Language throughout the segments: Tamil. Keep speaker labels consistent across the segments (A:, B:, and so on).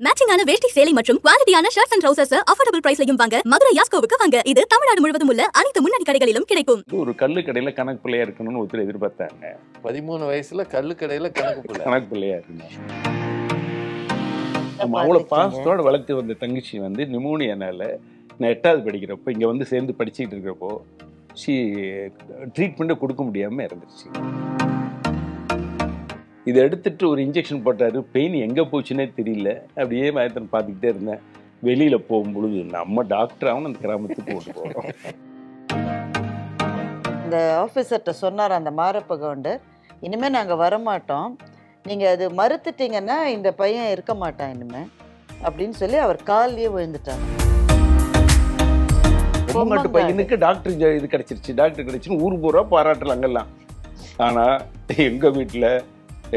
A: மேட்சிங்கான வேஷ்டி சேலை மற்றும் குவாலிட்டியான ஷர்ட்ஸ் அண்ட் ட்ரவுசர்ஸ் அஃபோர்டபிள் பிரைஸ்லயும் வாங்க மதுரை யாஸ்கோவுக்கு வாங்க. இது தமிழ்நாடு முழுவதும் உள்ள அனைத்து முன்னணி கடைகளிலும் கிடைக்கும்.
B: ஒரு கல்லு கடையில கணக்கு பிள்ளையா இருக்கணும்னு ஒருத்தர் எதிர்பார்த்தாங்க.
C: 13 வயசுல கல்லு கடையில கணக்கு
B: பிள்ளையா இருக்கணும். அவ்வளவு பாசத்தோட வளர்த்து வந்த தங்கச்சி வந்து நிமோனியானால நான் 8வது படிக்கிறப்போ இங்க வந்து சேர்ந்து படிச்சுட்டு இருக்கிறப்போ ட்ரீட்மெண்ட்டை கொடுக்க முடியாம இறந்துருச்சு. இதை எடுத்துட்டு ஒரு இன்ஜெக்ஷன் போட்டாரு. பெயின் எங்க போச்சுன்னே தெரியல. அப்படியே மயத்தன் பார்த்துக்கிட்டே இருந்தேன். வெளியில போகும்பொழுது நம்ம டாக்டராகவும் அந்த கிராமத்துக்கு கொண்டு போகிறோம்.
D: இந்த ஆஃபீஸர்கிட்ட சொன்னார் அந்த மாரப்ப கவுண்டர், இனிமேல் நாங்கள் வரமாட்டோம், நீங்கள் அது மறுத்துட்டீங்கன்னா இந்த பையன் இருக்க மாட்டான் இனிமேல் அப்படின்னு சொல்லி அவர் காலிலேயே விழுந்துட்டாங்க.
B: பொம்மங்காட்டு பையனுக்கு டாக்டர் இது கிடைச்சிருச்சு, டாக்டர் கிடைச்சுன்னு ஊர் பூரா பாராட்டலாம் அங்கெல்லாம். ஆனால் எங்கள் வீட்டில்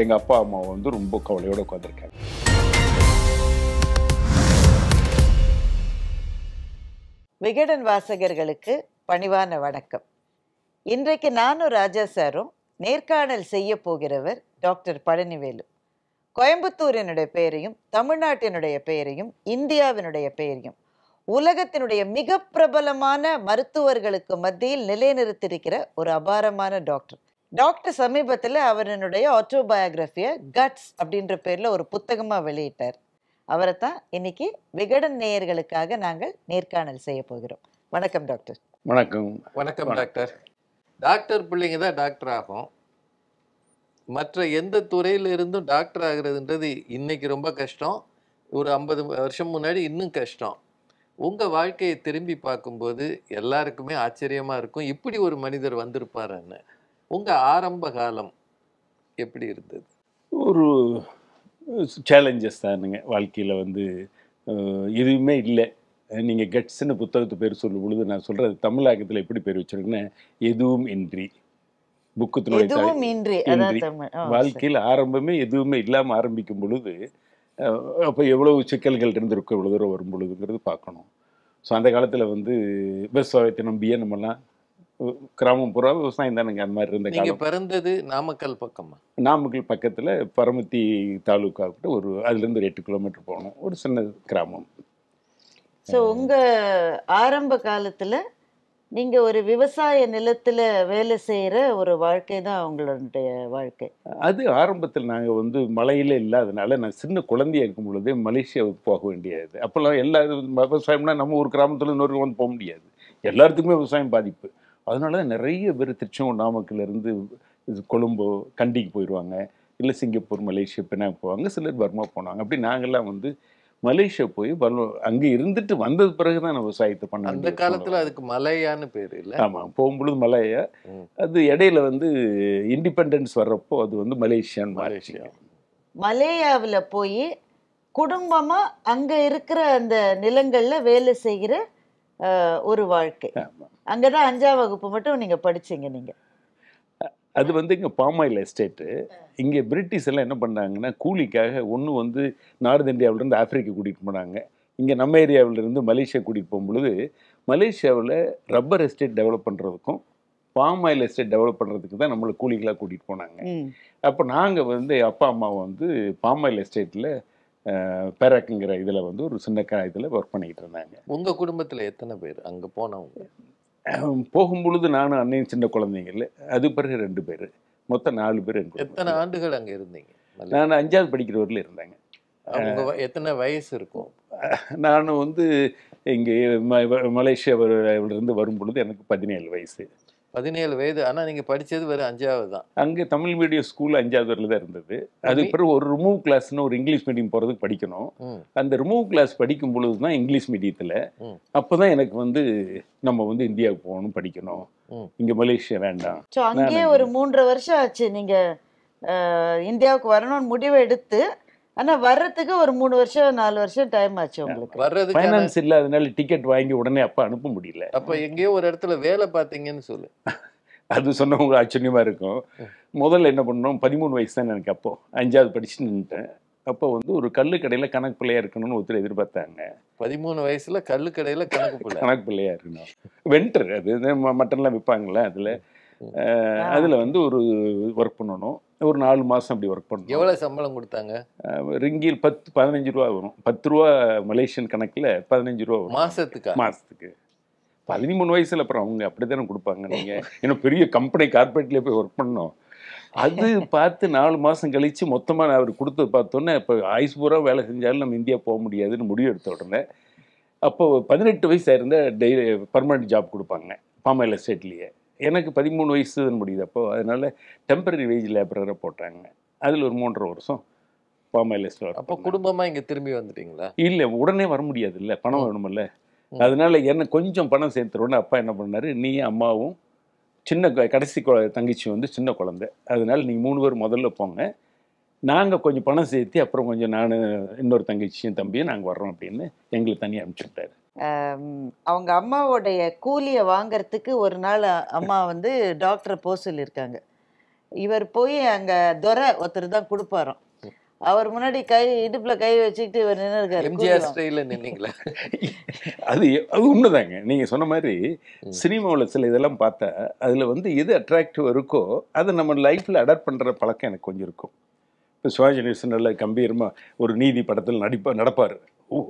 B: எங்கள் அப்பா அம்மா வந்து ரொம்ப கவலையோடு உட்காந்துருக்காங்க.
D: விகடன் வாசகர்களுக்கு பணிவான வணக்கம். இன்றைக்கு நானும் ராஜா சாரும் நேர்காணல் செய்ய போகிறவர் டாக்டர் பழனிவேலு. கோயம்புத்தூரினுடைய பெயரையும் தமிழ்நாட்டினுடைய பெயரையும் இந்தியாவினுடைய பெயரையும் உலகத்தினுடைய மிக பிரபலமான மருத்துவர்களுக்கு மத்தியில் நிலைநிறுத்தியிருக்கிற ஒரு அபாரமான டாக்டர். டாக்டர் சமீபத்தில் அவருடைய ஆட்டோபயோகிராஃபியை கட்ஸ் அப்படின்ற பேரில் ஒரு புத்தகமாக வெளியிட்டார். அவரை தான் இன்னைக்கு விகடன் நேயர்களுக்காக நாங்கள் நேர்காணல் செய்ய போகிறோம். வணக்கம் டாக்டர்.
B: வணக்கம்.
C: வணக்கம் டாக்டர். டாக்டர் பிள்ளைங்க தான் டாக்டர் ஆகும். மற்ற எந்த துறையில இருந்தும் டாக்டர் ஆகுறதுன்றது இன்னைக்கு ரொம்ப கஷ்டம். ஒரு 50 வருஷம் முன்னாடி இன்னும் கஷ்டம். உங்கள் வாழ்க்கையை திரும்பி பார்க்கும்போது எல்லாருக்குமே ஆச்சரியமாக இருக்கும், இப்படி ஒரு மனிதர் வந்திருப்பாருன்னு. உங்கள் ஆரம்ப காலம் எப்படி இருந்தது?
B: ஒரு சேலஞ்சஸ் தானுங்க வாழ்க்கையில். வந்து எதுவுமே இல்லை. நீங்கள் கட்ஸ்ன்னு புத்தகத்து பேர் சொல்லும் பொழுது நான் சொல்கிறது தமிழாக்கத்தில் எப்படி பேர் வச்சுருக்கேன்னு, எதுவும் இன்றி. புக்கத்தினுடைய வாழ்க்கையில் ஆரம்பமே எதுவுமே இல்லாமல் ஆரம்பிக்கும் பொழுது அப்போ எவ்வளவு சிக்கல்கள் இருந்திருக்கும் இவ்வளோ தூரம் வரும் பொழுதுங்கிறது பார்க்கணும். ஸோ அந்த காலத்தில் வந்து விவசாயத்தை நம்பியே நம்மலாம் கிராமம் பூரா விவசாயம் தானுங்க. அந்த மாதிரி இருந்த காலம்.
C: பிறந்தது நாமக்கல் பக்கமா?
B: நாமக்கல் பக்கத்தில் பரமத்தி தாலுக்கா கிட்ட ஒரு அதுலேருந்து ஒரு 8 கிலோமீட்டர் போகணும், ஒரு சின்ன கிராமம்.
D: ஸோ உங்கள் ஆரம்ப காலத்தில் நீங்கள் ஒரு விவசாய நிலத்தில் வேலை செய்கிற ஒரு வாழ்க்கை தான் உங்களுடைய வாழ்க்கை.
B: அது ஆரம்பத்தில் நாங்கள் வந்து மலையில் இல்லாதனால நான் சின்ன குழந்தைய இருக்கும் பொழுதே மலேசியாவுக்கு போக வேண்டியது. அப்போல்லாம் எல்லா விவசாயம்னா நம்ம ஒரு கிராமத்தில் இன்னொரு வந்து போக முடியாது. எல்லாத்துக்குமே விவசாயம் பாதிப்பு. அதனால நிறைய பேர் திருச்செங்கோடு நாமக்கல்லேருந்து கொழும்போ கண்டிக்கு போயிடுவாங்க, இல்லை சிங்கப்பூர் மலேசியா பின்னாங்க போவாங்க, சிலர் பர்மா போனாங்க. அப்படி நாங்கள்லாம் வந்து மலேசியா போய் அங்கே இருந்துட்டு வந்தது பிறகு தான் நான் விவசாயத்தை பண்ண.
C: அந்த காலத்தில் அதுக்கு மலையான்னு பேர் இல்லை?
B: ஆமாம், போகும்பொழுது மலையா. அது இடையில வந்து இண்டிபெண்டன்ஸ் வர்றப்போ அது வந்து மலேசியா.
D: மலேயாவில் போய் குடும்பமாக அங்கே இருக்கிற அந்த நிலங்களில் வேலை செய்கிற ஒரு வாழ்க்கை. அங்கே தான் 5ஆம் வகுப்பு மட்டும் நீங்கள் படிச்சீங்க. நீங்கள்
B: அது வந்து இங்கே பாமாயில் எஸ்டேட்டு. இங்கே பிரிட்டிஷ் எல்லாம் என்ன பண்ணாங்கன்னா கூலிக்காக ஒன்று வந்து நார்த் இந்தியாவிலேருந்து ஆப்பிரிக்கா கூட்டிகிட்டு போனாங்க. இங்கே நம்ம ஏரியாவிலேருந்து மலேசியா கூட்டிகிட்டு போகும்பொழுது மலேசியாவில் ரப்பர் எஸ்டேட் டெவலப் பண்ணுறதுக்கும் பாமாயில் எஸ்டேட் டெவலப் பண்ணுறதுக்கு தான் நம்மளை கூலிகளாக கூட்டிகிட்டு போனாங்க. அப்போ நாங்கள் வந்து அப்பா அம்மாவை வந்து பாமாயில் எஸ்டேட்டில் பேராக்குங்கிற இதில் வந்து ஒரு சின்ன இதில் ஒர்க் பண்ணிக்கிட்டு இருந்தாங்க.
C: உங்கள் குடும்பத்தில் எத்தனை பேர் அங்கே போனவங்க?
B: போகும்பொழுது நானும் அன்னையும் சின்ன குழந்தைங்க. அது பிறகு 2 பேர், மொத்தம் 4 பேர்.
C: எத்தனை ஆண்டுகள் அங்கே இருந்தீங்க?
B: நான் 5வது படிக்கிற வரல இருந்தேங்க.
C: எத்தனை வயசு இருக்கும்?
B: நான் வந்து இங்கே மலேசியாவிலிருந்து வரும் பொழுது எனக்கு 17 வயசு.
C: 17 வயது. ஆனால் நீங்கள் படித்தது வெறும் 5வது தான்.
B: அங்கே தமிழ் மீடியம் ஸ்கூல் 5வது வரையில் தான் இருந்தது. அதுக்கு பிறகு ஒரு ரிமூவ் கிளாஸ்னு ஒரு இங்கிலீஷ் மீடியம் போகிறதுக்கு படிக்கணும். அந்த ரிமூவ் கிளாஸ் படிக்கும் பொழுது தான் இங்கிலீஷ் மீடியத்தில் அப்போ தான் எனக்கு வந்து நம்ம வந்து இந்தியாவுக்கு போகணும், படிக்கணும், இங்கே மலேசியா வேண்டாம்.
D: ஸோ அங்கேயே ஒரு 3 வருஷம் ஆச்சு நீங்கள் இந்தியாவுக்கு வரணும்னு முடிவை எடுத்து. ஆனால் வர்றதுக்கு ஒரு 3 வருஷம் 4 வருஷம் டைம் ஆச்சு உங்களுக்கு.
C: வர்றதுக்கு
B: ஃபைனான்ஸ் இல்லாதனால டிக்கெட் வாங்கி உடனே அப்பா அனுப்ப முடியல.
C: அப்போ எங்கேயோ ஒரு இடத்துல வேலை பார்த்தீங்கன்னு சொல்லு.
B: அது சொன்னவங்க ஆச்சரியமாக இருக்கும். முதல்ல என்ன பண்ணோம், 13 வயசு தான் எனக்கு. அப்போது 5வது படிச்சுட்டு நின்றுட்டேன். அப்போ வந்து ஒரு கல்லு கடையில் கணக்கு பிள்ளையா இருக்கணும்னு ஒருத்தர் எதிர்பார்த்தாங்க.
C: 13 வயசுல கல்லு கடையில் கணக்கு
B: பிள்ளையா இருக்கணும். வெண்டர் அது மட்டன்லாம் விற்பாங்களே அதில் வந்து ஒரு ஒர்க் பண்ணணும். ஒரு 4 மாதம் அப்படி ஒர்க் பண்ணோம்.
C: எவ்வளவு சம்பளம் கொடுத்தாங்க?
B: ரிங்கில் 10-15 ரூபா வரும். 10 ரூபா மலேசியன் கணக்கில் 15 ரூபா வரும்
C: மாசத்துக்கா?
B: மாதத்துக்கு. 13 வயசுல அப்புறம் அவங்க அப்படி தானே கொடுப்பாங்க. நீங்கள் ஏன்னா பெரிய கம்பெனி கார்பரேட்லேயே போய் ஒர்க் பண்ணோம். அது பார்த்து 4 மாதம் கழித்து மொத்தமாக அவர் கொடுத்தது பார்த்தோன்னே இப்போ ஆயுஸ் பூரா வேலை செஞ்சாலும் நம்ம இந்தியா போக முடியாதுன்னு முடிவு எடுத்த உடனே அப்போது 18 வயசு ஆயிருந்தா டெய்லி பர்மனெண்ட் ஜாப் கொடுப்பாங்க பாமாயில் எஸ்டேட்லேயே. எனக்கு 13 வயசு தான் முடியுது. அப்போது அதனால் டெம்பரரி வேஜ் லேபரராக போட்டாங்க. அதில் ஒரு 3.5 வருஷம் பாமாயில் எஸ்டேட்.
C: அப்போ குடும்பமாக இங்கே திரும்பி வந்துட்டீங்களா?
B: இல்லை, உடனே வர முடியாது, இல்லை பணம் வேணுமில்ல. அதனால என்ன கொஞ்சம் பணம் சேர்த்துருவோன்னு அப்பா என்ன பண்ணாரு, நீ அம்மாவும் சின்ன கடைசி தங்கச்சி வந்து சின்ன குழந்தை, அதனால நீங்கள் 3 பேர் முதல்ல போங்க, நாங்கள் கொஞ்சம் பணம் சேர்த்து அப்புறம் கொஞ்சம் நான் இன்னொரு தங்கச்சியும் தம்பியும் நாங்கள் வர்றோம் அப்படின்னு எங்களை தனியாக அனுப்பிச்சு விட்டாரு.
D: அவங்க அம்மாவோடைய கூலியை வாங்கறதுக்கு ஒரு நாள் அம்மா வந்து டாக்டரை போக சொல்லியிருக்காங்க. இவர் போய் அங்கே துரை ஒருத்தர் தான் கொடுப்பாராம். அவர் முன்னாடி இடுப்புல கை வச்சுக்கிட்டு இவர் நின்றுருக்காரு.
C: எம்ஜிஆர் ஸ்டைல நின்னீங்களா?
B: அது உண்மைதாங்க. நீங்கள் சொன்ன மாதிரி சினிமாவில் சில இதெல்லாம் பார்த்தா அதில் வந்து எது அட்ராக்டிவ் இருக்கோ அதை நம்ம லைஃப்பில் அடாப்ட் பண்ணுற பழக்கம் எனக்கு கொஞ்சம் இருக்கும். இப்போ சிவாஜி கணேசன் நல்ல கம்பீரமாக ஒரு நீதி படத்தில் நடப்பார்,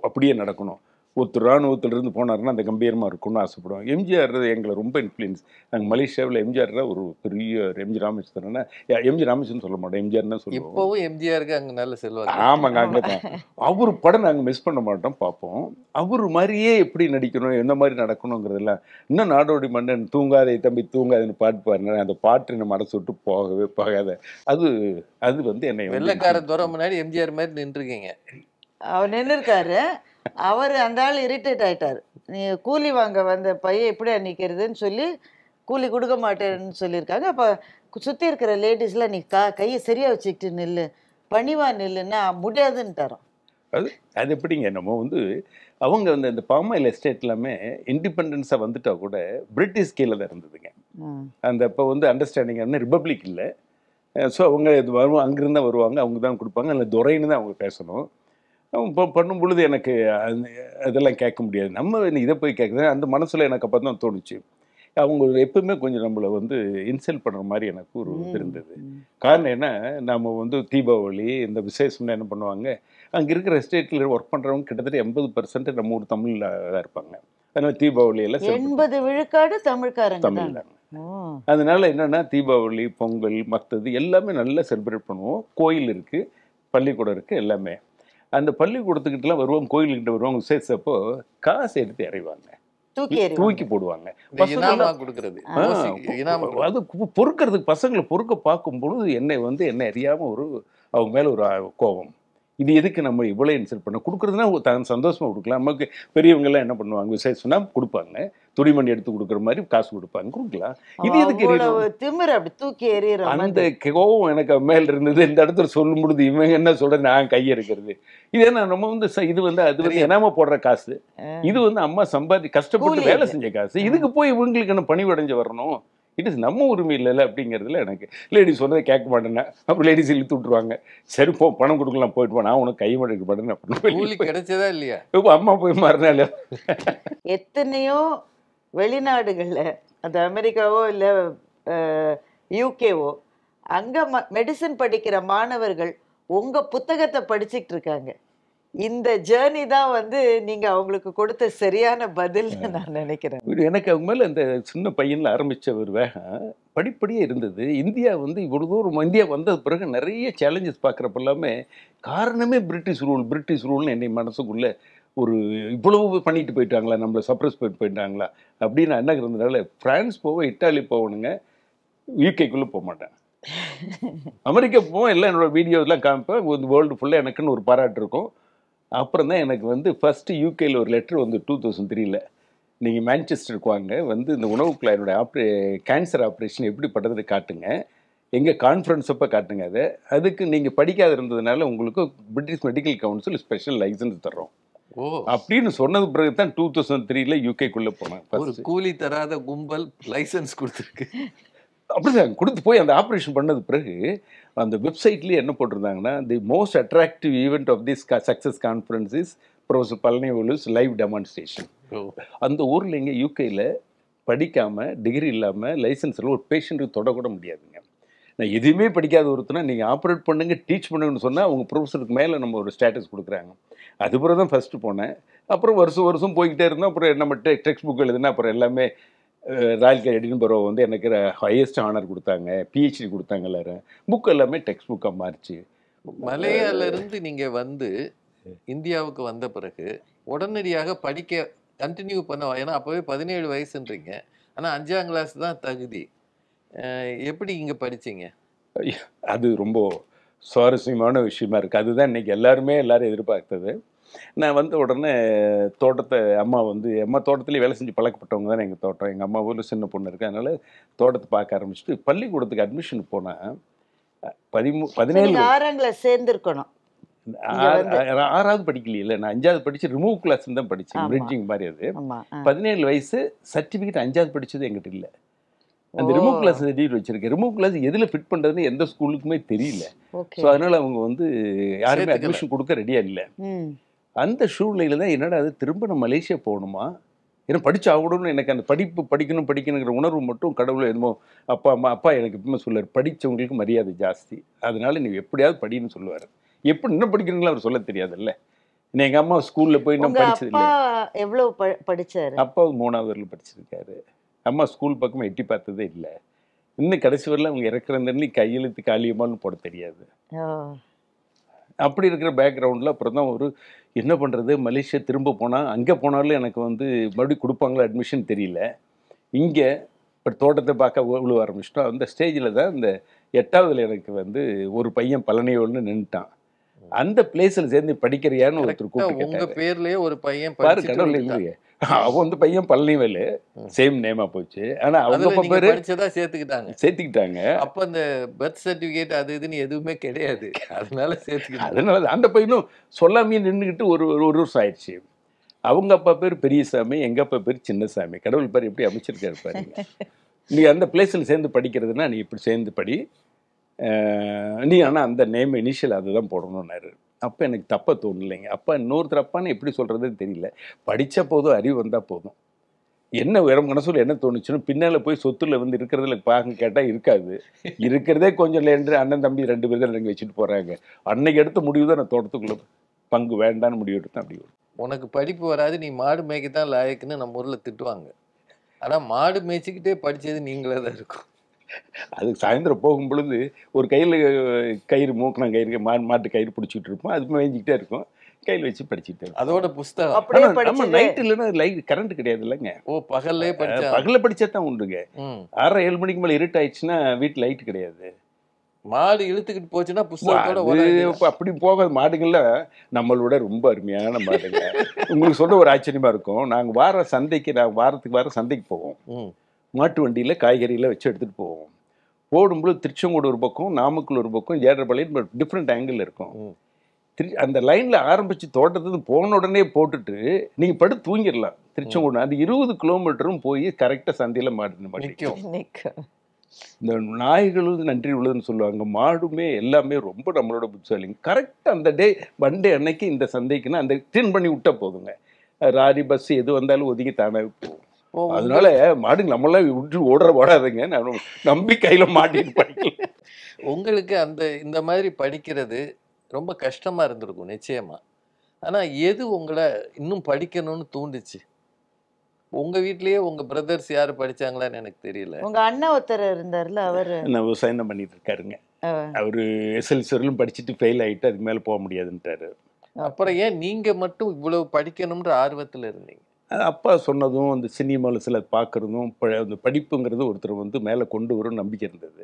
B: அப்படியே நடக்கணும். ஒருத்தர் இராணுவத்திலிருந்து போனார்னா அந்த கம்பீரமாக இருக்கும்னு ஆசைப்படுவோம். எம்ஜிஆர் எங்களை ரொம்ப இன்ஃப்ளூயன்ஸ். நாங்கள் மலேசியாவில் எம்ஜிஆர் ஒரு பெரிய எம்ஜி ராமச்சந்திரன்னா எம்ஜி ராமச்சந்திரன் சொல்ல மாட்டோம், எம்ஜிஆர் தான் சொல்லுவோம்.
C: இப்போவும் எம்ஜிஆருக்கு அங்கே நல்ல செல்வாக்கு.
B: ஆமாங்க, அங்கே தான். அவர் படம் நாங்கள் மிஸ் பண்ண மாட்டோம், பார்ப்போம். அவர் மாதிரியே எப்படி நடிக்கணும், எந்த மாதிரி நடக்கணுங்கிறதெல்லாம். இன்னும் நாடோடி மன்னன் தூங்காதே தம்பி தூங்காதுன்னு பாட்டு பாருங்க, அந்த பாட்டு நம்ம மனசு விட்டு போகவே போகாத. அது வந்து என்னை
C: வெள்ளைக்கார துறை முன்னாடி எம்ஜிஆர் மாதிரி நின்றுருக்கீங்க.
D: அவர் நின்றுருக்காரு. அவர் அந்த ஆள் இரிட்டேட் ஆயிட்டார். நீ கூலி வாங்க வந்த பையன் எப்படியா நிற்கிறதுன்னு சொல்லி கூலி கொடுக்க மாட்டேன்னு சொல்லியிருக்காங்க. அப்போ சுற்றி இருக்கிற லேடிஸ்லாம் நீ கையை சரியாக வச்சுக்கிட்டு நில்லு, பணிவா நில்லுன்னா முடியாதுன்னு தரோம்.
B: அது எப்படிங்க, நம்ம வந்து அவங்க வந்து இந்த பாமாயில் எஸ்டேட் எல்லாமே இண்டிபெண்டன்ஸாக வந்துட்டா கூட பிரிட்டிஷ் கீழே தான் இருந்ததுங்க. அந்த இப்போ வந்து அண்டர்ஸ்டாண்டிங் ரிப்பப்ளிக் இல்லை. ஸோ அவங்க இது வருவாங்க, அங்கிருந்து தான் வருவாங்க, அவங்க தான் கொடுப்பாங்க, அதில் துரைன்னு தான் அவங்க பேசணும். இப்போ பண்ணும் பொழுது எனக்கு அதெல்லாம் கேட்க முடியாது. நம்ம இதை போய் கேட்குறது அந்த மனசில் எனக்கு அப்போ தான் தோணுச்சு. அவங்க எப்பவுமே கொஞ்சம் நம்மளை வந்து இன்சல்ட் பண்ணுற மாதிரி எனக்கு ஒரு இது இருந்தது. காரணம் என்ன, நம்ம வந்து தீபாவளி இந்த விசேஷம்னா என்ன பண்ணுவாங்க, அங்கே இருக்கிற எஸ்டேட்டில் ஒர்க் பண்ணுறவங்க கிட்டத்தட்ட 80% நம்ம ஊர் தமிழில் தான் இருப்பாங்க. அதனால் தீபாவளியெல்லாம்
D: 80 விழுக்காடு தமிழ்காரங்க
B: தமிழ் தாங்க. அதனால என்னென்னா தீபாவளி, பொங்கல், மற்றது எல்லாமே நல்லா செலிப்ரேட் பண்ணுவோம். கோயில் இருக்குது, பள்ளிக்கூடம் இருக்குது, எல்லாமே. அந்த பள்ளிக்கூடத்துக்கிட்டலாம் வருவாங்க, கோயிலுக்கிட்ட வருவாங்க. விசேஷப்போ காசு எடுத்து இறைவாங்க, தூக்கி போடுவாங்க. அது பொறுக்கிறதுக்கு பசங்களை பொறுக்க பார்க்கும் பொழுது என்னை அறியாம அவங்க மேல ஒரு கோபம். இது எதுக்கு நம்ம இவ்வளோ இன்சல்ட் பண்ண கொடுக்குறதுனா சந்தோஷமா கொடுக்கலாம். நமக்கு பெரியவங்கெல்லாம் என்ன பண்ணுவாங்க, விசேஷம்னா கொடுப்பாங்க, துணிமணி எடுத்து கொடுக்குற மாதிரி காசு கொடுப்பாங்க, கொடுக்கலாம். இது எதுக்கு அந்த கோபம் எனக்கு மேல இருந்தது. இந்த இடத்துல சொல்லும் பொழுது இவங்க என்ன சொல்ற, நான் கையெடுக்கிறது இது என்ன, நம்ம வந்து இது வந்து அது வந்து என்னாம போடுற காசு, இது வந்து அம்மா கஷ்டப்பட்டு வேலை செஞ்ச காசு, இதுக்கு போய் இவங்களுக்கு என்ன பணிவடைஞ்சு வரணும், இட் இஸ் நம்ம உரிமை இல்லைல்ல அப்படிங்கிறதுல எனக்கு லேடிஸ் சொன்னதை கேட்க மாட்டேன்னா அப்புறம் லேடிஸ் இழுத்து விட்டுருவாங்க. சரி போ, பணம் கொடுக்கலாம், போயிட்டு போ, நான் உனக்கு கை மாட்டேன் அப்படின்னு
C: கிடைச்சதா இல்லையா.
B: இப்போ அம்மா போய் மாறினால
D: எத்தனையோ வெளிநாடுகளில், அது அமெரிக்காவோ இல்லை யூகேவோ, அங்கே மெடிசன் படிக்கிற மாணவர்கள் உங்கள் புத்தகத்தை படிச்சுக்கிட்டு இருக்காங்க. இந்த ஜேர்னி தான் வந்து நீங்கள் அவங்களுக்கு கொடுத்த சரியான பதில்னு நான் நினைக்கிறேன்.
B: எனக்கு அவங்க மேலே இந்த சின்ன பையனில் ஆரம்பித்த ஒரு வேகம் படிப்படியே இருந்தது. இந்தியா வந்து இவ்வளோ தூரம் இந்தியா வந்தது பிறகு நிறைய சேலஞ்சஸ் பார்க்குறப்ப எல்லாமே காரணமே பிரிட்டிஷ் ரூல்னு என்னை மனசுக்குள்ளே ஒரு இவ்வளவு பண்ணிட்டு போயிட்டாங்களா, நம்மளை சப்ரஸ் போயிட்டாங்களா அப்படின்னு என்ன இருந்ததுனால ஃப்ரான்ஸ் போவோம், இட்டாலி போகணுங்க, யூகேக்குள்ளே போக மாட்டேன். அமெரிக்கா போவோம், எல்லாம் என்னோட வீடியோலாம் காமிப்பேன், வேர்ல்டு ஃபுல்லாக எனக்குன்னு ஒரு பாராட்டு இருக்கும். அப்புறம் தான் எனக்கு வந்து ஃபஸ்ட்டு யூகேயில் ஒரு லெட்டர் வந்து 2003 நீங்கள் மான்செஸ்டருக்கு வாங்க, வந்து இந்த உணவு குழாயினுடைய கேன்சர் ஆப்ரேஷன் எப்படி பட்டது காட்டுங்க, எங்கள் கான்ஃபரன்ஸ் அப்போ காட்டுங்க, அதுக்கு நீங்கள் படிக்காத இருந்ததுனால உங்களுக்கு British medical council special license தர்றோம் அப்படின்னு சொன்னது பிறகு தான் 2003 யூகேக்குள்ளே போனேன்.
C: கூலி தராத கும்பல் லைசன்ஸ் கொடுத்துருக்கு.
B: அப்படிதான் கொடுத்து போய் அந்த ஆப்ரேஷன் பண்ணது பிறகு அந்த வெப்சைட்லேயே என்ன போட்டிருந்தாங்கன்னா, the most attractive event of this success conference is professor Palanivelu's live demonstration. அந்த ஊரில் இங்கே யூகேயில் படிக்காமல் டிகிரி இல்லாமல் லைசன்ஸில் ஒரு பேஷண்ட்டுக்கு தொடக்கூட முடியாதுங்க. நான் எதுவுமே படிக்காத ஒருத்தனை நீங்கள் ஆப்ரேட் பண்ணுங்க டீச் பண்ணுங்கன்னு சொன்னால் அவங்க ப்ரொஃபஸருக்கு மேலே நம்ம ஒரு ஸ்டேட்டஸ் கொடுக்குறாங்க. அதுபோல் தான் ஃபஸ்ட்டு போனேன். அப்புறம் வருஷம் வருஷம் போய்கிட்டே இருந்தோம். அப்புறம் நம்ம டெக்ஸ்ட் புக் எழுதுனா அப்புறம் எல்லாமே ராயல் எடின்பரோ வந்து எனக்கு ஹையஸ்ட் ஆனர் கொடுத்தாங்க, பிஹெச்டி கொடுத்தாங்க. எல்லாரும் புக் எல்லாமே டெக்ஸ்ட் புக்காக மாறிச்சு.
C: மலையாள இருந்து நீங்க வந்து இந்தியாவுக்கு வந்த பிறகு உடனடியாக படிக்க கண்டினியூ பண்ண, ஏன்னா அப்பவே 17 வயசுன்றீங்க, ஆனா 5ஆம் கிளாஸ் தான் தகுதி. எப்படி இங்க படிச்சீங்க?
B: அது ரொம்ப சுவாரஸ்யமான விஷயமா இருக்குது. அதுதான் இன்றைக்கி எல்லாரும் எதிர்பார்த்தது. நான் வந்த உடனே தோட்டத்தை அம்மா தோட்டத்துலேயே வேலை செஞ்சு பழக்கப்பட்டவங்க தானே எங்கள் தோட்டம். எங்கள் அம்மா ஊரில் சின்ன பொண்ணு இருக்குது, அதனால் தோட்டத்தை பார்க்க ஆரம்பிச்சுட்டு பள்ளிக்கூடத்துக்கு அட்மிஷன் போனேன். 17
D: 6ஆம் கிளாஸ் சேர்ந்துருக்கணும்.
B: 6வது படிக்கலையில, நான் 5வது படித்து ரிமூவ் கிளாஸ் தான் படித்தேன், பிரிட்ஜிங் மாதிரி. அது 17 வயசு, சர்டிஃபிகேட் 5வது படித்தது எங்கிட்ட இல்லை. அந்த ரிமூவ் கிளாஸ் சர்டிஃபிகேட் வச்சிருக்கேன். ரிமூவ் கிளாஸ் எதில் ஃபிட் பண்ணுறதுன்னு எந்த ஸ்கூலுக்குமே தெரியல. ஸோ அதனால் அவங்க யாருமே அட்மிஷன் கொடுக்க ரெடியாக இல்லை. அந்த சூழ்நிலையில் தான் என்னடா அது திரும்ப நான் மலேசியா போகணுமா, ஏன்னா படித்து ஆகணும்னு எனக்கு அந்த படிக்கணுங்கிற உணர்வு மட்டும் கடவுளை என்னமோ அப்பா எனக்கு எப்பவுமே சொல்லுவார், படித்தவங்களுக்கு மரியாதை ஜாஸ்தி, அதனால நீ எப்படியாவது படின்னு சொல்லுவார். எப்படி இன்னும் படிக்கிறீங்களா அவர் சொல்ல தெரியாதுல்ல. எங்கள் அம்மா ஸ்கூலில் போய் இன்னும் படிச்சது இல்லை.
D: எவ்வளோ படித்தார்?
B: அப்பா 3வது வரல படிச்சிருக்காரு. அம்மா ஸ்கூல் பக்கமாக எட்டி பார்த்ததே இல்லை. இன்னும் கடைசி வரல அவங்க இறக்குறதுன்னு கையெழுத்து காலியமானு போட தெரியாது. அப்படி இருக்கிற பேக்ரவுண்டில் அப்புறம் தான் என்ன பண்ணுறது, மலேசியா திரும்ப போனால் அங்கே போனாலும் எனக்கு மறுபடியும் கொடுப்பாங்களா அட்மிஷன் தெரியல. இங்கே இப்போ தோட்டத்தை பார்க்க விழுவ ஆரம்பிச்சிட்டோம். அந்த ஸ்டேஜில் தான் இந்த 8வதுல எனக்கு ஒரு பையன் பழனியோன்னு நின்றுட்டான். அந்த பிளேஸில் சேர்ந்து படிக்கிறியான்னு ஒருத்தர் கூப்பிட்டு
C: உங்க பேர்லயே ஒரு பையன்
B: பாரு, கடவுள் இல்லையே, அவன் பையன் பழனிவேலு, சேம் நேமா போச்சு. ஆனா அவங்க பேரு சேர்த்துக்கிட்டாங்க.
C: அப்ப அந்த பர்த் சர்டிபிகேட் அது இதுன்னு எதுவுமே கிடையாது, அதனால சேர்த்துக்கிட்டாங்க.
B: அதனால அந்த பையனும் சொல்லாமே நின்றுக்கிட்டு ஒரு வருஷம் ஆயிடுச்சு. அவங்க அப்பா பேர் பெரியசாமி, எங்க அப்பா பேர் சின்னசாமி. கடவுள் பேர் எப்படி அமைச்சிருக்காரு பாருங்க. நீ அந்த பிளேஸில் சேர்ந்து படிக்கிறதுனா நீ இப்படி சேர்ந்து படி, நீ ஆனால் அந்த நேம் இனிஷியல் அதுதான் போடணும்னாரு. அப்போ எனக்கு தப்பாக தோணலைங்க. அப்பா இன்னொருத்தர் அப்பான்னு எப்படி சொல்கிறதுன்னு தெரியல. படித்த போதும் அறிவு வந்தால் போதும். என்ன வேற மனசுல என்ன தோணுச்சுன்னு பின்னால் போய் சொத்துல இருக்கிறதுல பார்க்க கேட்டால் இருக்காது. இருக்கிறதே கொஞ்சம் லேண்டு அண்ணன் தம்பி 2 பேர் தான் எனக்கு வச்சுட்டு போகிறாங்க. அன்னைக்கு எடுத்த முடிவு தான் நான் தோட்டத்துக்குள்ளே பங்கு வேண்டான்னு முடிவு எடுத்தேன். அப்படி
C: உனக்கு படிப்பு வராது, நீ மாடு மேய்க்க தான் லாயக்குன்னு நம்ம ஊரில் திட்டுவாங்க. ஆனால் மாடு மேய்ச்சிக்கிட்டே படித்தது நீங்களே தான் இருக்கும்.
B: அதுக்கு சாயந்தரம் போகும் பொழுது ஒரு கையில் கயிறு மூக்கின கயிறு மாட்டு கயிறு பிடிச்சிட்டு இருப்போம். அது மேய்ஞ்சிக்கிட்டே இருக்கும், கையில் வச்சு படிச்சுட்டு இருக்கும்.
C: அதோட புஸ்தகம்
B: நம்ம நைட் இல்லைன்னா லைட் கரண்ட் கிடையாது இல்லைங்க.
C: பகல்லே
B: பகல்ல படிச்சா தான் உண்டுங்க. 6:30-7 மணிக்கு மேலே இருட்டு ஆயிடுச்சுன்னா வீட்டில் லைட் கிடையாது.
C: மாடு இழுத்துக்கிட்டு போச்சுன்னா புஸ்தகத்தோட
B: அப்படி போகாத மாடுகள்ல நம்மளோட ரொம்ப அருமையான மாடுங்க. உங்களுக்கு சொல்ற ஒரு ஆச்சரியமா இருக்கும். நாங்கள் வாரத்துக்கு வார சந்தைக்கு போவோம். மாட்டு வண்டியில் காய்கறியில் வச்சு எடுத்துகிட்டு போவோம். போடும்போது திருச்செங்கோடு ஒரு பக்கம், நாமக்கல் ஒரு பக்கம், ஏற்றப்பாளையம் டிஃப்ரெண்ட் ஆங்கிள் இருக்கும். அந்த லைனில் ஆரம்பித்து தோட்டத்துக்கு போன உடனே போட்டுட்டு நீங்கள் படுத்து தூங்கிடலாம். திருச்செங்கோடு அது 20 கிலோமீட்டரும் போய் கரெக்டாக சந்தையில் மாட்டு. இந்த நாய்களும் நன்றி உள்ளதுன்னு சொல்லுவாங்க. மாடுமே எல்லாமே ரொம்ப நம்மளோட புத்திசாலிங்க. கரெக்டாக அந்த மண்டே அன்னைக்கு இந்த சந்தைக்குன்னா அந்த ட்ரெயின் பண்ணி விட்டா போதுங்க. ராரி பஸ் எது வந்தாலும் ஒதுங்கி தானாக போகும். அதனால மாடு நம்மளாம் விட்டு ஓடாதுங்க. நான் நம்பி கையில மாட்டிட்டு படிக்கல.
C: உங்களுக்கு இந்த மாதிரி படிக்கிறது ரொம்ப கஷ்டமா இருந்திருக்கும் நிச்சயமா. ஆனா எது உங்களை இன்னும் படிக்கணும்னு தூண்டுச்சு? உங்க வீட்லயே உங்க பிரதர்ஸ் யாரு படிச்சாங்களான்னு எனக்கு தெரியல.
D: உங்க அண்ணா ஒருத்தர் இருந்தார்ல, அவரு
B: நான் விவசாயம் தான் பண்ணிட்டு இருக்காருங்க. அவரு SLC படிச்சுட்டு ஃபெயில் ஆயிட்டு அதுக்கு மேல போக முடியாதுன்ட்டாரு.
C: அப்புறம் ஏன் நீங்க மட்டும் இவ்வளவு படிக்கணும்ன்ற ஆர்வத்துல இருந்தீங்க?
B: அப்பா சொன்னதும் அந்த சினிமாவில் சில பார்க்குறதும் அந்த படிப்புங்கிறது ஒருத்தர் மேலே கொண்டு வரும் நம்பிக்கை இருந்தது.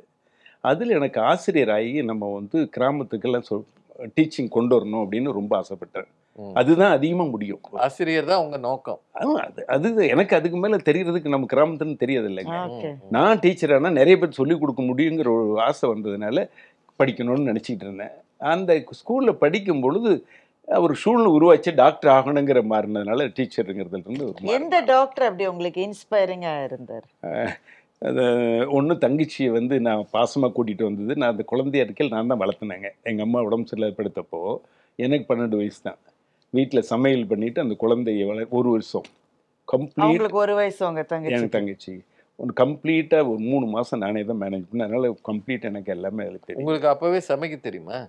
B: அதில் எனக்கு ஆசிரியர் ஆகி நம்ம கிராமத்துக்கெல்லாம் டீச்சிங் கொண்டு வரணும் அப்படின்னு ரொம்ப ஆசைப்பட்டேன். அதுதான் அதிகமாக முடியும்.
C: ஆசிரியர் தான் உங்க நோக்கம்.
B: அது எனக்கு அதுக்கு மேலே தெரியறதுக்கு நம்ம கிராமத்துன்னு தெரியாது இல்லைங்க. நான் டீச்சர் ஆனால் நிறைய பேர் சொல்லிக் கொடுக்க முடியுங்கிற ஒரு ஆசை வந்ததுனால படிக்கணும்னு நினச்சிக்கிட்டு இருந்தேன். அந்த ஸ்கூலில் படிக்கும் பொழுது ஒரு சூழ்நிலை உருவாச்சு டாக்டர் ஆகணுங்கிற மாறினதுனால டீச்சருங்கிறதுல இருந்து
D: எந்த டாக்டர் அப்படி உங்களுக்கு இன்ஸ்பைரிங்காக இருந்தார்?
B: அது ஒன்று தங்கச்சியை நான் பாசமாக கூட்டிகிட்டு வந்தது. நான் அந்த குழந்தையா இருக்கையில் நான் தான் வளர்த்துனேங்க. எங்கள் அம்மா உடம்பு சரியில்லாத படுத்தப்போ எனக்கு 12 வயசு தான். வீட்டில் சமையல் பண்ணிவிட்டு அந்த குழந்தைய 1 வருஷம் கம்ப்ளீட்.
D: 1 வயசு உங்கள் தங்கச்சி?
B: எனக்கு தங்கச்சி ஒன்று கம்ப்ளீட்டாக ஒரு 3 மாதம் நானே தான் மேனேஜ் பண்ணேன். அதனால் கம்ப்ளீட்டாக எனக்கு எல்லாமே அதில் தெரியும்.
C: உங்களுக்கு அப்பவே சமைக்க தெரியுமா?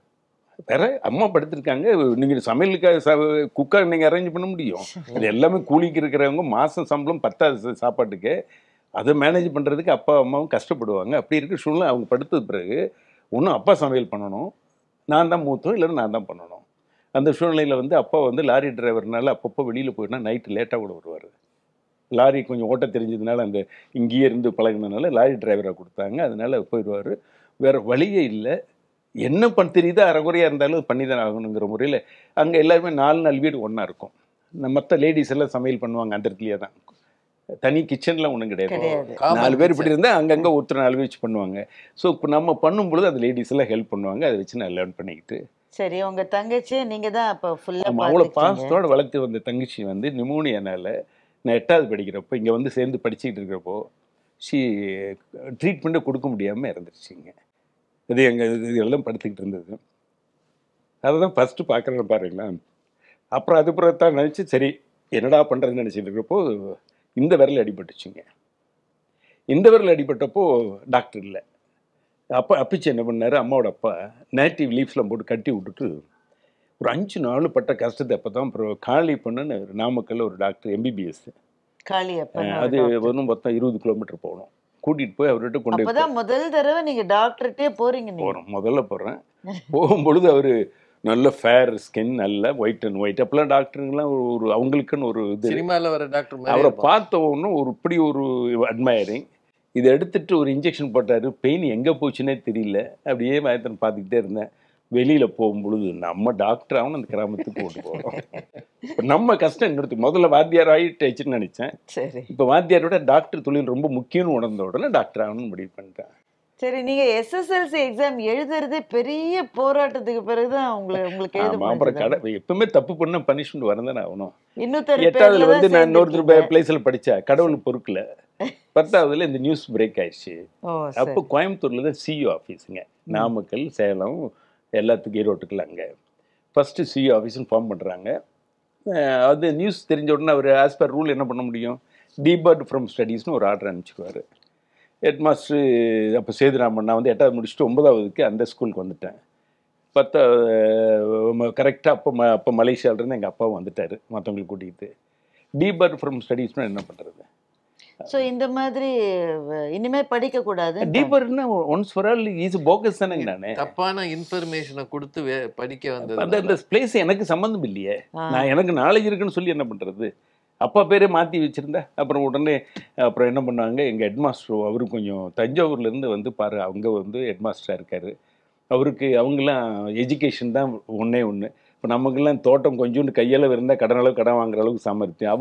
B: வேற அம்மா படுத்திருக்காங்க. நீங்கள் சமையலுக்காக குக்கர் நீங்கள் அரேஞ்ச் பண்ண முடியும்? அது எல்லாமே கூலிக்கு இருக்கிறவங்க மாதம் சம்பளம் 10 சாப்பாட்டுக்கு அதை மேனேஜ் பண்ணுறதுக்கு அப்பா அம்மாவும் கஷ்டப்படுவாங்க. அப்படி இருக்கிற சூழ்நிலை அவங்க படுத்தது பிறகு ஒன்றும் அப்பா சமையல் பண்ணணும், நான் தான் மூத்தோம், இல்லைன்னா நான் தான் பண்ணணும். அந்த சூழ்நிலையில் வந்து அப்பா வந்து லாரி டிரைவர்னால அப்பப்போ வெளியில் போயிட்டா நைட்டு லேட்டாக கூட வருவார். லாரி கொஞ்சம் ஓட்ட தெரிஞ்சதுனால அந்த இங்கேயே இருந்து பழகினதுனால லாரி டிரைவராக கொடுத்தாங்க. அதனால போயிடுவார். வேறு வழியே இல்லை. என்ன தெரியுதோ அரைகுறையாக இருந்தாலும் பண்ணி தான் ஆகணுங்கிற முறையில் அங்கே எல்லாருமே 4 வீடு ஒன்றா இருக்கும். மற்ற லேடிஸ் எல்லாம் சமையல் பண்ணுவாங்க அந்த இடத்துலையே தான். தனி கிச்சன்லாம் ஒன்றும் கிடையாது. 4 பேர் இப்படி இருந்தால் அங்கங்கே ஒருத்தர் 4 பேர் வச்சு பண்ணுவாங்க. ஸோ இப்போ நம்ம பண்ணும்பொழுது அந்த லேடிஸ் எல்லாம் ஹெல்ப் பண்ணுவாங்க. அதை வச்சு நான் லேர்ன் பண்ணிக்கிட்டு.
D: சரி, உங்க தங்கச்சி நீங்க தான் அப்போ ஃபுல்லா
B: அவ்வளோ பாசத்தோடு வளர்த்து வந்த தங்கச்சி வந்து நிமோனியானால நான் 8வது படிக்கிறப்போ இங்கே வந்து சேர்ந்து படிச்சுக்கிட்டு இருக்கிறப்போ ட்ரீட்மெண்ட்டை கொடுக்க முடியாமல் இறந்துருச்சுங்க. இது எங்கள் இதெல்லாம் படுத்துக்கிட்டு இருந்தது. அதை தான் ஃபஸ்ட்டு பார்க்குறேன்னு பாருங்களேன். அப்புறம் அது பிறகு தான் நினச்சி சரி என்னடா பண்ணுறதுன்னு நினச்சிட்டு இருக்கிறப்போ இந்த விரல் அடிபட்டுச்சுங்க. இந்த விரல் அடிபட்டப்போ டாக்டர் இல்லை. அப்பிச்சு என்ன பண்ணார், அம்மாவோட அப்பா நேட்டிவ் லீஃப்ஸ்லாம் போட்டு கட்டி விட்டுட்டு ஒரு 5 நாள் பட்ட கஷ்டத்தை அப்போ தான் அப்புறம் காலி பண்ணுன்னு நாமக்கல்ல ஒரு டாக்டர் எம்பிபிஎஸ் அது ஒன்றும் மொத்தம் 20 கிலோமீட்டர் போகணும். கூட்டிகிட்டு போய் அவர்கிட்ட கொண்டு
D: போய் முதல் தடவை நீங்கள் டாக்டர்கிட்டே போகிறோம்.
B: முதல்ல போகிறேன். போகும்பொழுது அவர் நல்ல ஃபேர் ஸ்கின், நல்ல ஒயிட் அண்ட் ஒயிட். அப்போல்லாம் டாக்டருங்கெல்லாம் ஒரு அவங்களுக்குன்னு ஒரு இது.
C: சினிமாவில் வர டாக்டர்
B: அவரை பார்த்த ஒன்றும் ஒரு இப்படி ஒரு அட்மையரிங். இதை எடுத்துட்டு ஒரு இன்ஜெக்ஷன் போட்டார். பெயின் எங்கே போச்சுன்னே தெரியல. அப்படியே மயத்தனை பார்த்துக்கிட்டே இருந்தேன். வெளியில் போகும்பொழுது நம்ம டாக்டராகவும் அந்த கிராமத்துக்கு போட்டு போகிறோம். இப்போ நம்ம கஷ்டம் எங்கிறது முதல்ல வாத்தியார் ஆகிட்டுச்சுன்னு நினச்சேன்.
D: சரி,
B: இப்போ வாத்தியாரோட டாக்டர் தொழில் ரொம்ப முக்கியம்னு உணர்ந்த உடனே டாக்டர் ஆகணும்னு முடிவு பண்ணிட்டேன்.
D: சரி, நீங்க எஸ்எஸ்எல்சி எக்ஸாம் எழுதுறதே பெரிய போராட்டத்துக்கு பிறகுதான் உங்களுக்கு
B: அப்புறம் எப்பவுமே தப்பு பண்ண பனிஷ்மெண்ட் வரதானே ஆகணும்.
D: 8வது
B: வந்து நான் இன்னொருத்தர் பிளேஸ்ல படிச்சா கடவுள் பொறுக்கல. 10வதுல இந்த நியூஸ் பிரேக் ஆயிடுச்சு. அப்போ கோயம்புத்தூர்ல தான் சிஇஓ ஆஃபீஸுங்க. நாமக்கல், சேலம் எல்லாத்துக்கும் ஈரோட்டுக்குள்ள அங்கே ஃபர்ஸ்ட் சிஇஓ ஆஃபீஸ்னு ஃபார்ம் பண்ணுறாங்க. அது நியூஸ் தெரிஞ்ச உடனே அவர் ஆஸ் பர் ரூல் என்ன பண்ண முடியும், டிபர்ட் ஃப்ரம் ஸ்டடீஸ்னு ஒரு ஆர்டர் அனுப்பிச்சிடுவார். ஹெட் மாஸ்டர் அப்போ சேதுராமன், நான் வந்து 8வது முடிச்சுட்டு 9வதுக்கு அந்த ஸ்கூலுக்கு வந்துட்டேன். 10 கரெக்டாக அப்போ மலேசியாவிலேருந்து எங்கள் அப்பாவும் வந்துட்டார் மற்றவங்களுக்கு கூட்டிகிட்டு. டிபர்ட் ஃப்ரம் ஸ்டடீஸ்னால் என்ன பண்ணுறது?
D: ஸோ இந்த மாதிரி இனிமேல் படிக்கக்கூடாது.
B: டிபர்ட்னா once for all is bogus தானேங்க. நான்
C: தப்பான இன்ஃபர்மேஷனை கொடுத்து படிக்க வந்தது.
B: அந்த பிளேஸ் எனக்கு சம்மந்தம் இல்லையே. நான் எனக்கு நாலேஜ் இருக்குன்னு சொல்லி என்ன பண்ணுறது? அப்பா பேரே மாற்றி வச்சுருந்தேன். அப்புறம் உடனே அப்புறம் என்ன பண்ணாங்க, எங்கள் ஹெட்மாஸ்டர் அவரு கொஞ்சம் தஞ்சாவூர்லேருந்து வந்து பாரு, அவங்க வந்து ஹெட்மாஸ்டராக இருக்கார். அவருக்கு அவங்களாம் எஜுகேஷன் தான் ஒன்றே ஒன்று. இப்போ நமக்கெல்லாம் தோட்டம் கொஞ்சோண்டு கையளவு இருந்தால் கடன் வாங்குற அளவுக்கு சாமர்த்தியம்.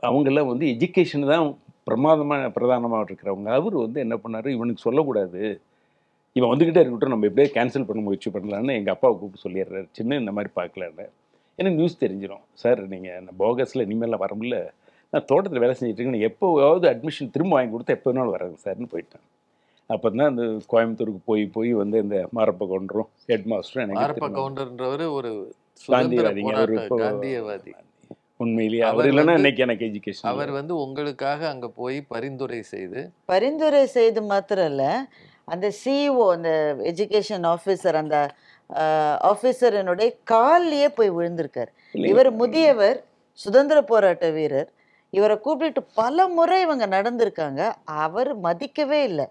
B: அவங்கெல்லாம் வந்து எஜுகேஷன் தான் பிரதானமாக இருக்கிறவங்க. அவர் வந்து என்ன பண்ணார், இவனுக்கு சொல்லக்கூடாது, இவன் வந்துக்கிட்டே இருக்கட்டும், நம்ம எப்படியே கேன்சல் பண்ண முயற்சி பண்ணலான்னு எங்கள் அப்பாவை கூப்பிட்டு சொல்லிடுறாரு. சின்ன இந்த மாதிரி பார்க்கலான்னு. எனக்கு நியூஸ் தெரிஞ்சிடும். சார் நீங்கள் போகஸில் இனிமேலாம் வர முடியல, நான் தோட்டத்தில் வேலை செஞ்சுட்ருக்கேன், நீங்கள் எப்போவாவது அட்மிஷன் திரும்ப வாங்கி கொடுத்தா எப்போ வேணாலும் வராங்க சார்னு போயிட்டேன். அப்போ தான் அந்த கோயம்புத்தூருக்கு போய் வந்து இந்த மாரப்ப கவுண்டரும் ஹெட் மாஸ்டரும்
C: மாரப்ப கவுண்டர்ன்றவர் ஒரு
B: காந்தியவாதி. உண்மையிலேயே அவர் இல்லைன்னா இன்னைக்கு எனக்கு எஜுகேஷன்.
C: அவர் வந்து உங்களுக்காக அங்கே போய் பரிந்துரை
D: செய்து மாத்திரம் இல்லை, அந்த சிஇஓ அந்த எஜுகேஷன் ஆஃபீஸர் அந்த ஆஃபீஸரனுடைய காலிலேயே போய் விழுந்திருக்கார். இவர் முதியவர், சுதந்திர போராட்ட வீரர். இவரை கூப்பிட்டு பல முறை இவங்க நடந்திருக்காங்க. அவர் மதிக்கவே இல்லை.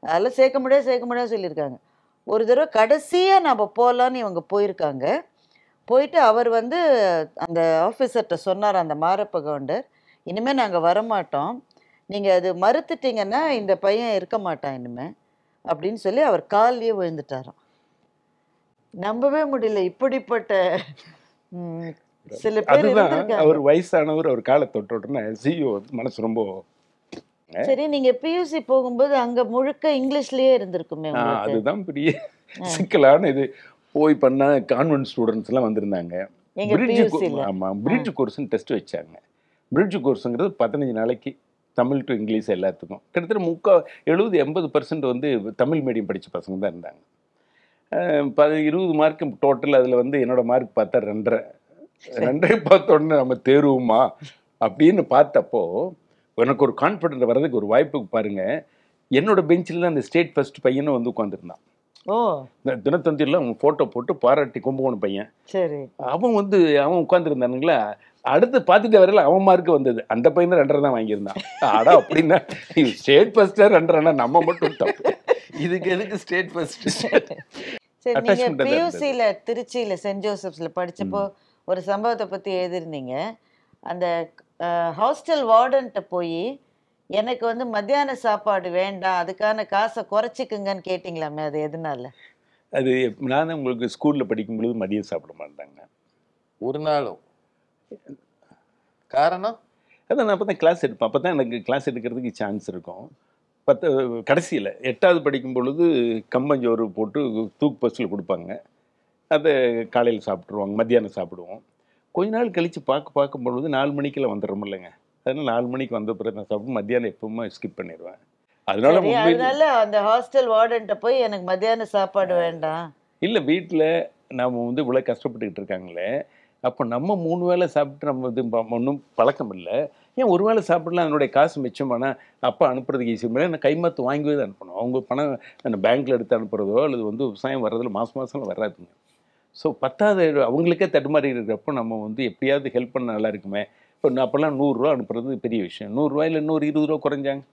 D: அதெல்லாம் சேர்க்க முடியாது சொல்லியிருக்காங்க. ஒரு தடவை கடைசியாக நம்ம போகலான்னு இவங்க போயிருக்காங்க. போயிட்டு அவர் வந்து அந்த ஆஃபீஸர்கிட்ட சொன்னார், அந்த மாரப்ப கவுண்டர், இனிமேல் நாங்கள் வரமாட்டோம், நீங்கள் அது மறுத்துட்டீங்கன்னா இந்த பையன் இருக்க மாட்டான் இனிமேல் அப்படின்னு சொல்லி அவர் காலிலேயே விழுந்துட்டாராம். நம்பவே முடியல. இப்படிப்பட்ட சில பேர் இருந்திருக்காங்க.
B: அவர் வயசானவர், அவர் காலை தொட்டோட்டோன்னா சிஇஓ மனசு ரொம்ப.
D: சரி, நீங்க பியூசி போகும்போது அங்க முழுக்க இங்கிலீஷ்லயே இருந்திருக்குமே.
B: அதுதான் பெரிய சிக்கலான இது. போய் பண்ண கான்வென்ட் ஸ்டூடெண்ட்ஸ் எல்லாம் வந்திருந்தாங்க. ஆமாம், பிரிட்ஜ் கோர்ஸ்ன்னு டெஸ்ட் வச்சாங்க. பிரிட்ஜ் கோர்ஸுங்கிறது 15 நாளைக்கு தமிழ் டு இங்கிலீஷ் எல்லாத்துக்கும். கிட்டத்தட்ட 70-80% வந்து தமிழ் மீடியம் படித்த பசங்க தான் இருந்தாங்க. 20 மார்க் டோட்டல். அதில் வந்து என்னோடய மார்க் பார்த்தா 2.5 பார்த்தோன்னே நம்ம தேர்வுமா அப்படின்னு பார்த்தப்போ எனக்கு ஒரு கான்ஃபிடென்ட் வர்றதுக்கு ஒரு வாய்ப்பு பாருங்க. என்னோட பெஞ்சில் தான் அந்த ஸ்டேட் ஃபர்ஸ்ட் பையனும் வந்து உட்காந்துருந்தான்.
D: ஓ
B: இந்த தினத்தந்தியில் அவன் ஃபோட்டோ போட்டு பாராட்டி கும்பகோணம் பையன்
D: சரி.
B: அவன் உட்காந்துருந்தானுங்களா. அடுத்து பார்த்துட்டு வரையில அவன் மார்க்கு வந்தது. அந்த பையன் தான் 2.5 தான் வாங்கியிருந்தான். ஆடா அப்படின்னா ஸ்டேட் ஃபர்ஸ்டா 2.5 நம்ம மட்டும் தப்பு.
C: இதுக்கு எதுக்கு ஸ்டேட் ஃபர்ஸ்ட்?
D: சரி, நீங்க
B: Attachment தான்
D: பியூசில திருச்சியில சென்ட் ஜோசப்ஸ்ல படிச்சப்போ ஒரு சம்பவத்தை பத்தி எழுதிருந்தீங்க. அந்த ஹாஸ்டல் வார்டன்ட்ட போய் எனக்கு வந்து மத்தியான சாப்பாடு வேண்டாம், அதுக்கான காசை குறைச்சிக்குங்கன்னு கேட்டிங்களாமே, அது எதனால?
B: அது நான் தான் உங்களுக்கு ஸ்கூலில் படிக்கும் பொழுது மதியம் சாப்பிட மாட்டாங்க.
C: ஒரு நாளும் காரணம்
B: அதான் நான் அப்போ தான் கிளாஸ் எடுப்பேன். அப்போ தான் எனக்கு கிளாஸ் எடுக்கிறதுக்கு சான்ஸ் இருக்கும். கடைசியில் 8வது படிக்கும் பொழுது கம்பஞ்சோறு போட்டு தூக்கு பஸ்ஸில் கொடுப்பாங்க. அதை காலையில் சாப்பிட்ருவாங்க, மத்தியானம் சாப்பிடுவோம். கொஞ்ச நாள் கழித்து பார்க்கும் பொழுது 4 மணிக்கெல்லாம் வந்துடுறோம் இல்லைங்க. அதனால் 4 மணிக்கு வந்த பிறகு நான் சாப்பிட்டு மத்தியானம் எப்பவுமே ஸ்கிப் பண்ணிடுவேன். அதனால
D: சரி, அதனால அந்த ஹாஸ்டல் வார்டன்ட்ட போய் எனக்கு மத்தியான சாப்பாடு வேண்டாம்.
B: இல்லை, வீட்டில் நாம் வந்து இவ்வளோ கஷ்டப்பட்டுக்கிட்டு இருக்காங்களே, அப்போ நம்ம 3 வேளை சாப்பிட்டு நம்ம இது ஒன்றும் பழக்கம் இல்லை, ஏன் ஒரு வேளை சாப்பிடலாம், அதனுடைய காசு மிச்சமானா அப்பா அனுப்புறதுக்கு ஈஸி இல்லை. நான் கைமாத்து வாங்கி தான் அனுப்பணும். அவங்க பணம் அந்த பேங்க்கில் எடுத்து அனுப்புறதோ அல்லது வந்து விவசாயம் வர்றதுல மாதம் வராதுங்க. ஸோ 10வது அவங்களுக்கே தடுமாறி இருக்கிறப்போ நம்ம வந்து எப்படியாவது ஹெல்ப் பண்ண நல்லா இருக்குமே. இப்போ அப்போல்லாம் 100 ரூபா அனுப்புறது பெரிய விஷயம். 100 ரூபாயில் இன்னொரு 20 ரூபா குறைஞ்சாங்க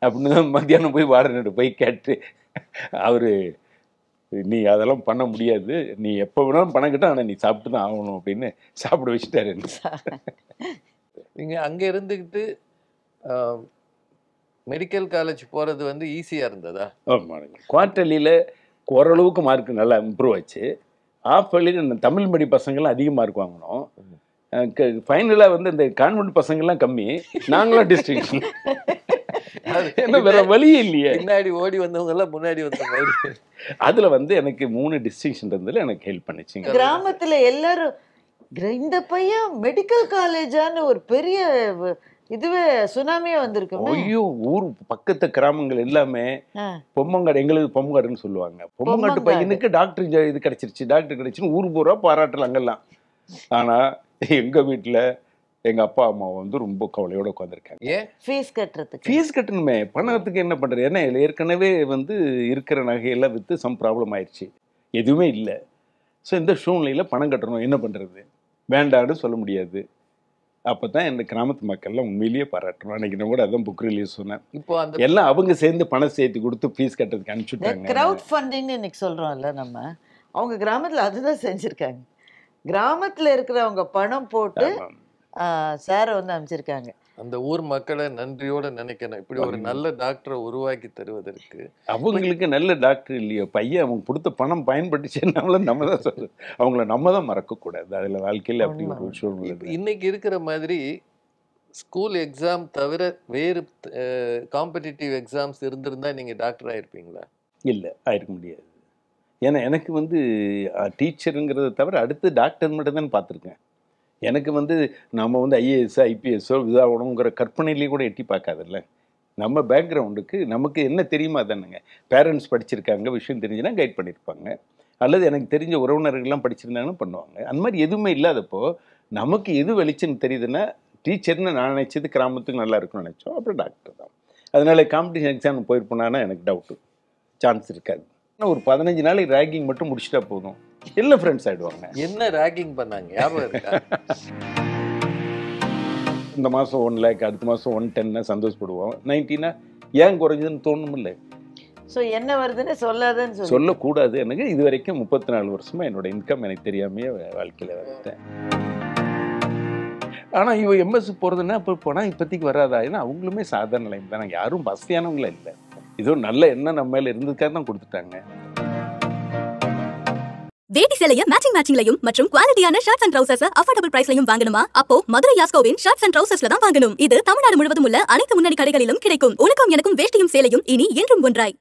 B: அப்படின்னு தான் மத்தியானம் போய் வார்டன்கிட்ட போய் கேட்டு அவர் நீ அதெல்லாம் பண்ண முடியாது, நீ எப்போ வேணாலும் பணம் கிட்ட, ஆனால் நீ சாப்பிட்டு தான் ஆகணும் அப்படின்னு சாப்பிட வச்சுட்டாரு.
C: நீங்க அங்க இருந்துக்கிட்டு மெடிக்கல் காலேஜ் போறது வந்து ஈஸியா இருந்ததா?
B: ஆமாங்க. குவார்டர்லியில் ஓரளவுக்கு மார்க் நல்லா இம்ப்ரூவ் ஆச்சு. ஆஃப் இயர்லியில் தமிழ் மீடி பசங்கள்லாம் அதிக மார்க் வாங்கினோம். ஃபைனலாக வந்து இந்த கான்வென்ட் பசங்கள்லாம் கம்மி, நாங்களும் டிஸ்ட்ரிக்ஷன். என்ன வேற வழியே இல்லையே.
C: பின்னாடி ஓடி வந்தவங்க எல்லாம் முன்னாடி வந்த மாதிரி.
B: அதுல வந்து எனக்கு 3 டிஸ்டிங்ஷன் இருந்ததுல எனக்கு ஹெல்ப் பண்ணுச்சுங்க.
D: கிராமத்துல எல்லாரும் இந்த பையன் மெடிக்கல் காலேஜான்னு ஒரு பெரிய இதுவே சுனாமியே வந்திருக்கு.
B: ஐயோ, ஊர் பக்கத்து கிராமங்கள் எல்லாமே பொம்மங்காடு, எங்களுக்கு பொம்மங்காடுன்னு சொல்லுவாங்க. பொம்மங்காட்டு பையனுக்கு டாக்டர் இது கிடைச்சிருச்சு, டாக்டர் கிடைச்சுன்னு ஊர் பூரா பாராட்டலாம் அங்கெல்லாம். ஆனா எங்க வீட்டுல எங்க அப்பா அம்மா வந்து ரொம்ப கவலையோட உட்காந்துருக்காங்க.
C: ஏன்?
B: ஃபீஸ் கட்டணுமே, பணத்துக்கு என்ன பண்றது? ஏன்னா ஏற்கனவே வந்து இருக்கிற நகையெல்லாம் விற்று சம் ப்ராப்ளம் ஆயிடுச்சு, எதுவுமே இல்லை. ஸோ இந்த சூழ்நிலையில் பணம் கட்டணும், என்ன பண்ணுறது? வேண்டான்னு சொல்ல முடியாது. அப்போ தான் இந்த கிராமத்து மக்கள்லாம் உண்மையிலேயே பாராட்டணும். அன்றைக்கி நான் கூட அதான் புக் ரிலீஸ் சொன்னேன். இப்போ அந்த எல்லாம் அவங்க சேர்ந்து பணம் சேர்த்து கொடுத்து ஃபீஸ் கட்டுறதுக்கு அனுப்பிச்சுட்டாங்க.
D: க்ரௌட் ஃபண்டிங்னு இன்னைக்கு சொல்கிறோம்ல நம்ம, அவங்க கிராமத்தில் அதுதான் செஞ்சுருக்காங்க. கிராமத்தில் இருக்கிறவங்க பணம் போட்டு சாரை வந்து அமைச்சிருக்காங்க.
C: அந்த ஊர் மக்களை நன்றியோட நினைக்கணும். இப்படி ஒரு நல்ல டாக்டரை உருவாக்கி தருவதற்கு.
B: அவங்களுக்கு நல்ல டாக்டர் இல்லையோ, பையன் அவங்க கொடுத்த பணம் பயன்பட்டுச்சுன்னால நம்ம தான் சொல்றது, அவங்கள நம்ம தான் மறக்கக்கூடாது. அதில் வாழ்க்கையில் அப்படி ஒரு சூழ்நிலை.
C: இன்னைக்கு இருக்கிற மாதிரி ஸ்கூல் எக்ஸாம் தவிர வேறு காம்படிட்டிவ் எக்ஸாம்ஸ் இருந்திருந்தா நீங்கள் டாக்டர் ஆகிருப்பீங்களா?
B: இல்லை, ஆயிருக்க முடியாது. ஏன்னா எனக்கு வந்து டீச்சருங்கிறத தவிர அடுத்து டாக்டர் மட்டும் தான் பார்த்துருக்கேன். எனக்கு வந்து நம்ம வந்து ஐஏஎஸ்ஸோ ஐபிஎஸ்ஸோ இதாகணுங்கிற கற்பனையிலேயே கூட எட்டி பார்க்காதில்ல. நம்ம பேக்ரவுண்டுக்கு நமக்கு என்ன தெரியுமா தானுங்க. பேரண்ட்ஸ் படிச்சிருக்காங்க, விஷயம் தெரிஞ்சுன்னா கைட் பண்ணியிருப்பாங்க, அல்லது எனக்கு தெரிஞ்ச உறவினர்கள்லாம் படிச்சிருந்தாங்கன்னு பண்ணுவாங்க. அந்த மாதிரி எதுவுமே இல்லாதப்போ நமக்கு எது வெளிச்சுன்னு தெரியுதுன்னா டீச்சர்னு நான் நினச்சது கிராமத்துக்கு நல்லா இருக்குன்னு நினச்சோம், அப்புறம் டாக்டர் தான். அதனால காம்படிஷன் எக்ஸாம் போயிருப்போனான்னா எனக்கு டவுட்டு, சான்ஸ் இருக்காது. ஒரு 15 நாளைக்கு ரேகிங் மட்டும் முடிச்சுட்டா போதும், எல்லாம் ஃப்ரெண்ட்ஸ் ஆகிடுவாங்க.
C: என்ன ரேகிங் பண்ணாங்க ஞாபகம் இருக்கா?
B: இந்த மாதம் 1 lakh, அடுத்த மாதம் 110 சந்தோஷப்படுவோம். 90 ஏன் குறைஞ்சதுன்னு தோணும் இல்லை.
D: ஸோ என்ன வருதுன்னு சொல்லாதுன்னு
B: சொல்லக்கூடாது. எனக்கு இது வரைக்கும் 34 வருஷமாக என்னோட இன்கம் எனக்கு தெரியாமையே வாழ்க்கையில் வந்துட்டேன். ஆனால் இவ எம்எஸ் போகிறதுன்னா இப்போ போனால் இப்போதைக்கு வராதா? ஏன்னா அவங்களுமே சாதாரண லைன் தான், யாரும் வசதியானவங்களும் இல்லை. இதோ நல்ல எண்ணம் நம்ம மேலே இருந்ததுக்காக தான் கொடுத்துட்டாங்க.
A: வேட்டி சேலைய மேட்சிங்லயும் மற்றும் குவாலிட்டியான ஷர்ட்ஸ் அண்ட் ட்ரவுசர்ஸ் அஃபோர்டபிள் பிரைஸ்லயும் வாங்கணுமா? அப்போ மதுரை யாஸ்கோவின் ஷர்ட்ஸ் அண்ட் ட்ரவுசர்ஸ்ல தான் வாங்கணும். இது தமிழ்நாடு முழுவதும் உள்ள அனைத்து முன்னணி கடைகளிலும் கிடைக்கும். உனக்கும் எனக்கும் வேஷ்டியும் சேலையும் இனி என்றும் ஒன்றாய்.